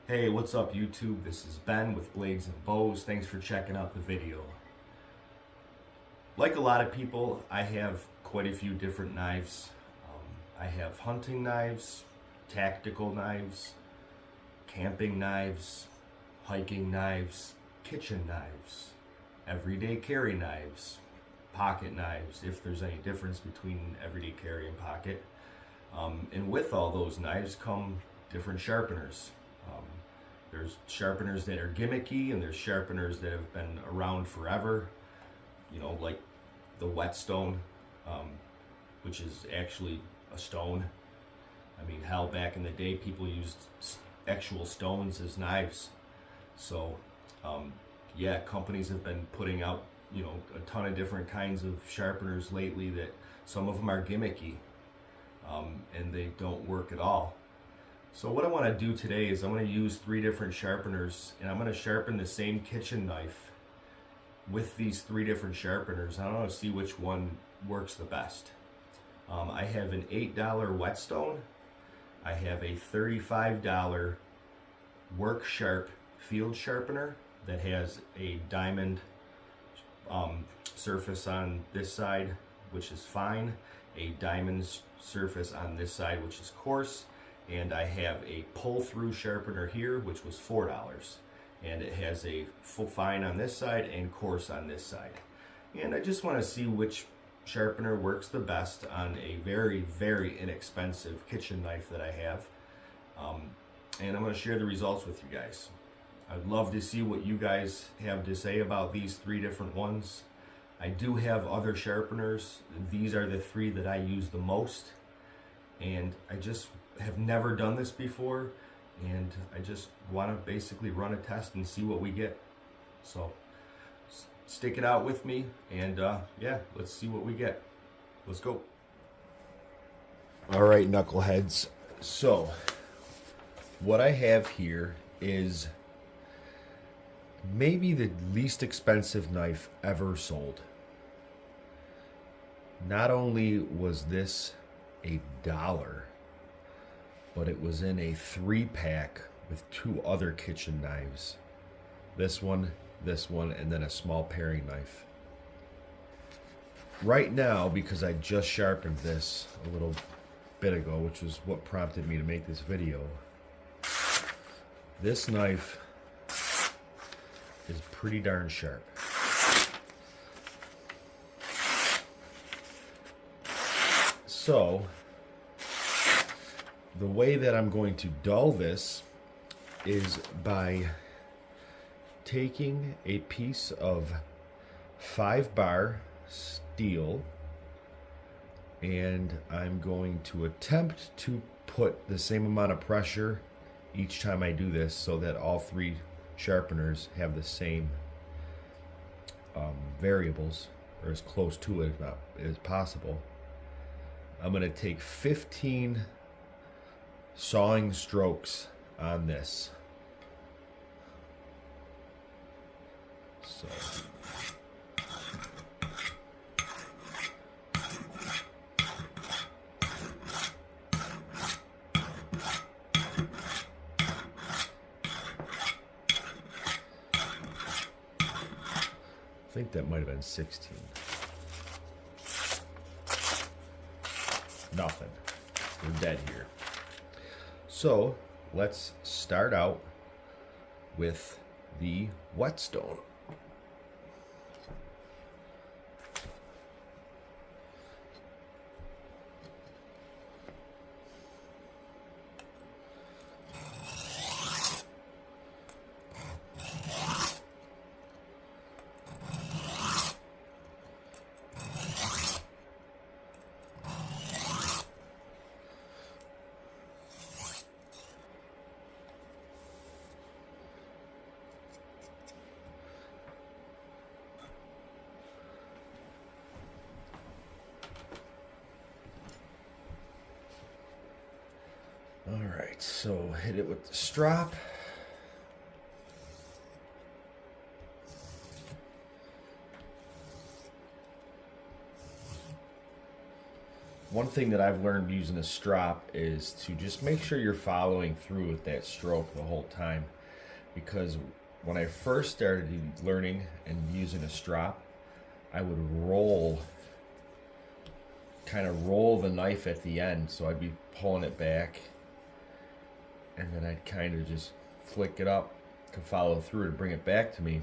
Hey, what's up YouTube? This is Ben with Blades and Bows. Thanks for checking out the video. Like a lot of people, I have quite a few different knives. I have hunting knives, tactical knives, camping knives, hiking knives, kitchen knives, everyday carry knives, pocket knives, if there's any difference between everyday carry and pocket. And with all those knives come different sharpeners. There's sharpeners that are gimmicky, and there's sharpeners that have been around forever, you know, like the whetstone, which is actually a stone. I mean, hell, back in the day, people used actual stones as knives. So, yeah, companies have been putting out, you know, a ton of different kinds of sharpeners lately that some of them are gimmicky, and they don't work at all. So what I want to do today is I'm going to use 3 different sharpeners, and I'm going to sharpen the same kitchen knife with these 3 different sharpeners. I want to see which one works the best. I have an $8 whetstone. I have a $35 Work Sharp field sharpener that has a diamond surface on this side, which is fine, a diamond surface on this side, which is coarse, and I have a pull-through sharpener here, which was $4, and it has a full fine on this side and coarse on this side. And I just want to see which sharpener works the best on a very, very inexpensive kitchen knife that I have, and I'm going to share the results with you guys. I'd love to see what you guys have to say about these 3 different ones. I do have other sharpeners. These are the 3 that I use the most, and I just have never done this before, and I just want to basically run a test and see what we get. So stick it out with me, and yeah, let's see what we get. Let's go. All right, knuckleheads. So what I have here is maybe the least expensive knife ever sold. Not only was this $1, but it was in a 3-pack with 2 other kitchen knives. This one, and then a small paring knife. Right now, because I just sharpened this a little bit ago, which was what prompted me to make this video, this knife is pretty darn sharp. So the way that I'm going to dull this is by taking a piece of 5-bar steel, and I'm going to attempt to put the same amount of pressure each time I do this so that all 3 sharpeners have the same variables, or as close to it as possible. I'm going to take 15 sawing strokes on this. So I think that might have been 16. Nothing. We're dead here. So let's start out with the whetstone. All right, so hit it with the strop. one thing that I've learned using a strop is to just make sure you're following through with that stroke the whole time. Because when I first started learning and using a strop, I would kind of roll the knife at the end. So I'd be pulling it back, and then I'd kind of just flick it up to follow through to bring it back to me.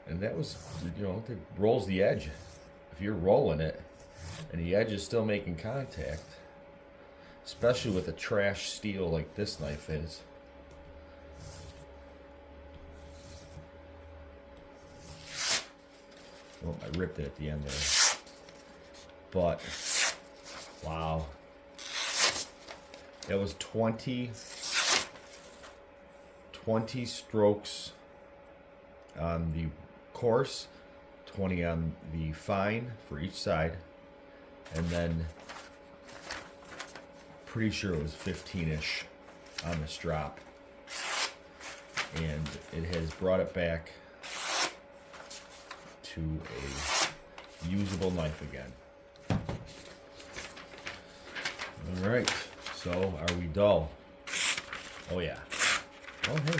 And that was, you know, it rolls the edge. If you're rolling it and the edge is still making contact, especially with a trash steel like this knife is. Oh, I ripped it at the end there. But, wow. That was 20 strokes on the coarse, 20 on the fine for each side, and then pretty sure it was 15-ish on the strop. And it has brought it back to a usable knife again. Alright, so are we dull? Oh yeah. Oh hey.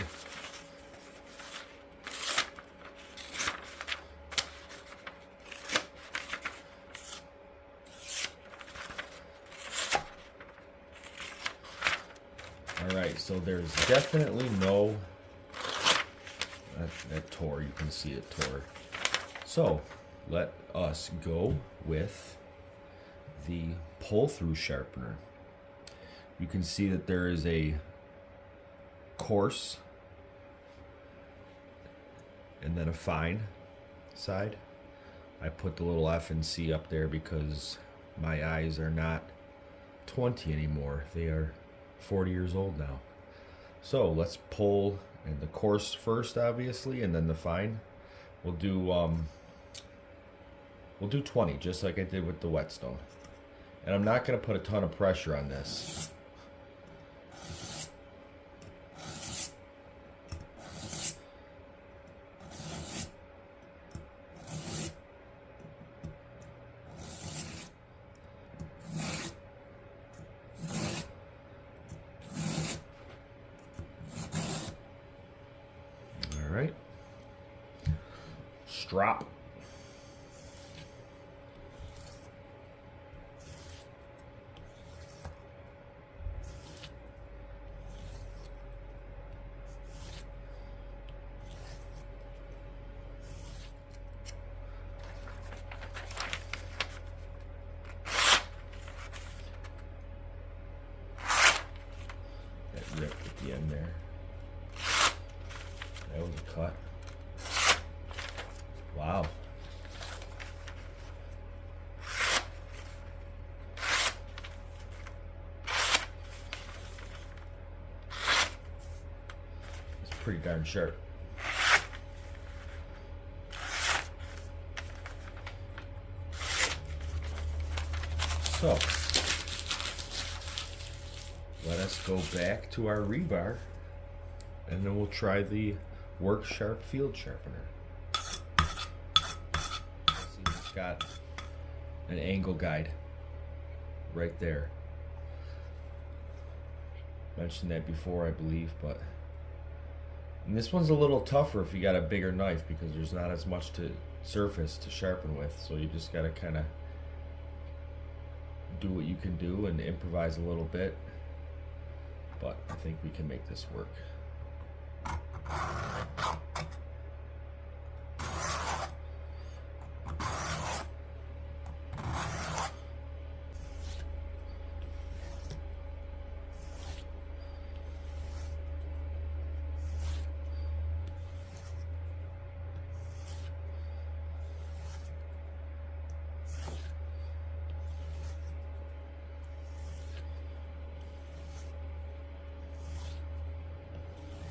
Alright, so there's definitely no... That tore, you can see it tore. So, let us go with the pull-through sharpener. You can see that there is a coarse and then a fine side. I put the little F and C up there because my eyes are not 20 anymore. They are 40 years old now. So let's pull in the coarse first, obviously, and then the fine. We'll do 20, just like I did with the whetstone. And I'm not going to put a ton of pressure on this. All right. Strop. That ripped at the end there. That was a cut. Wow. It's pretty darn sharp. So, let us go back to our rebar, and then we'll try the Work Sharp Field Sharpener. See, it's got an angle guide right there. Mentioned that before, I believe, but and this one's a little tougher if you got a bigger knife because there's not as much to surface to sharpen with, so you just got to kind of do what you can do and improvise a little bit, but I think we can make this work.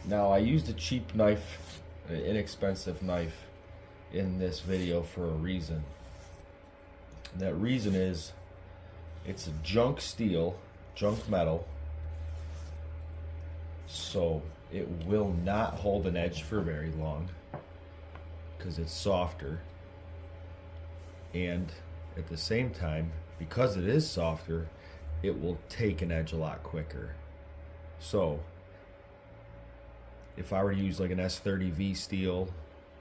Now, I used a cheap knife, an inexpensive knife in this video for a reason. And that reason is it's a junk steel, junk metal, so it will not hold an edge for very long because it's softer, and at the same time, because it is softer, it will take an edge a lot quicker. So if I were to use like an S30V steel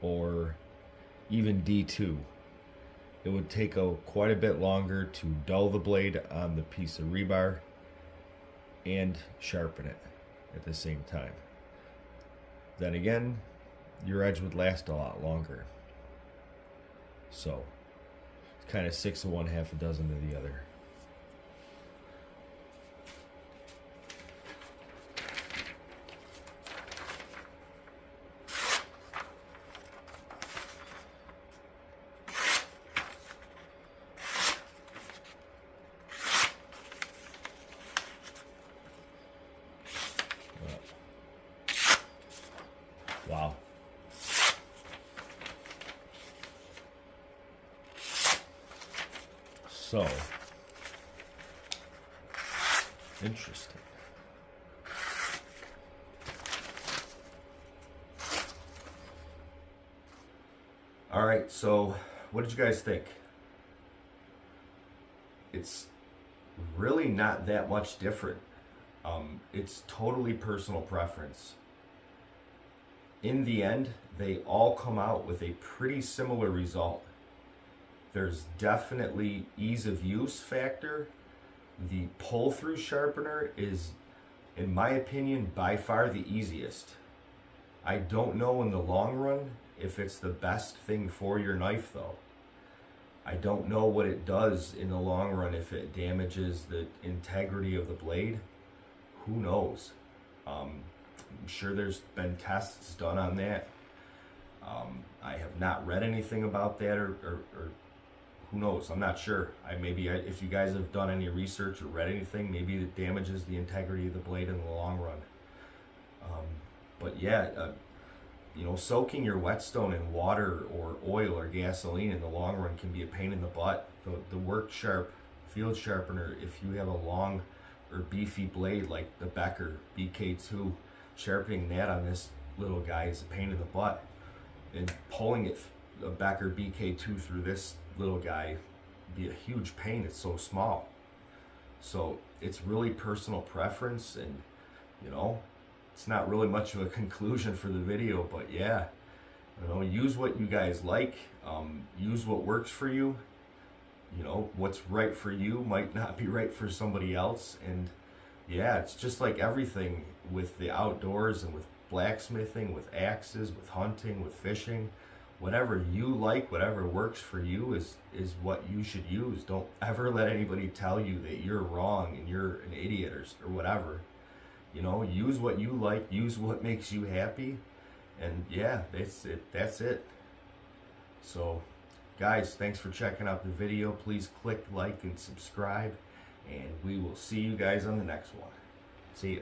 or even D2, it would take quite a bit longer to dull the blade on the piece of rebar and sharpen it at the same time. Then again, your edge would last a lot longer. So it's kind of 6 of one, half a dozen of the other. Wow. So, interesting. All right, so what did you guys think? It's really not that much different. It's totally personal preference. In the end, they all come out with a pretty similar result. There's definitely ease of use factor. The pull-through sharpener is, in my opinion, by far the easiest. I don't know in the long run if it's the best thing for your knife though. I don't know what it does in the long run, if it damages the integrity of the blade. Who knows? I'm sure there's been tests done on that. I have not read anything about that, or who knows? I'm not sure. If you guys have done any research or read anything, maybe it damages the integrity of the blade in the long run. But yeah, soaking your whetstone in water or oil or gasoline in the long run can be a pain in the butt. The Work Sharp field sharpener, if you have a long or beefy blade like the Becker BK2, sharpening that on this little guy is a pain in the butt. And pulling a Becker BK2 through this little guy be a huge pain. It's so small. So it's really personal preference, and it's not really much of a conclusion for the video, but yeah, use what you guys like, use what works for you. What's right for you might not be right for somebody else. And yeah, it's just like everything with the outdoors and with blacksmithing, with axes, with hunting, with fishing. Whatever you like, whatever works for you is what you should use. Don't ever let anybody tell you that you're wrong and you're an idiot or whatever. Use what you like, use what makes you happy, and yeah, that's it. So guys, thanks for checking out the video. Please click like and subscribe, and we will see you guys on the next one. See ya.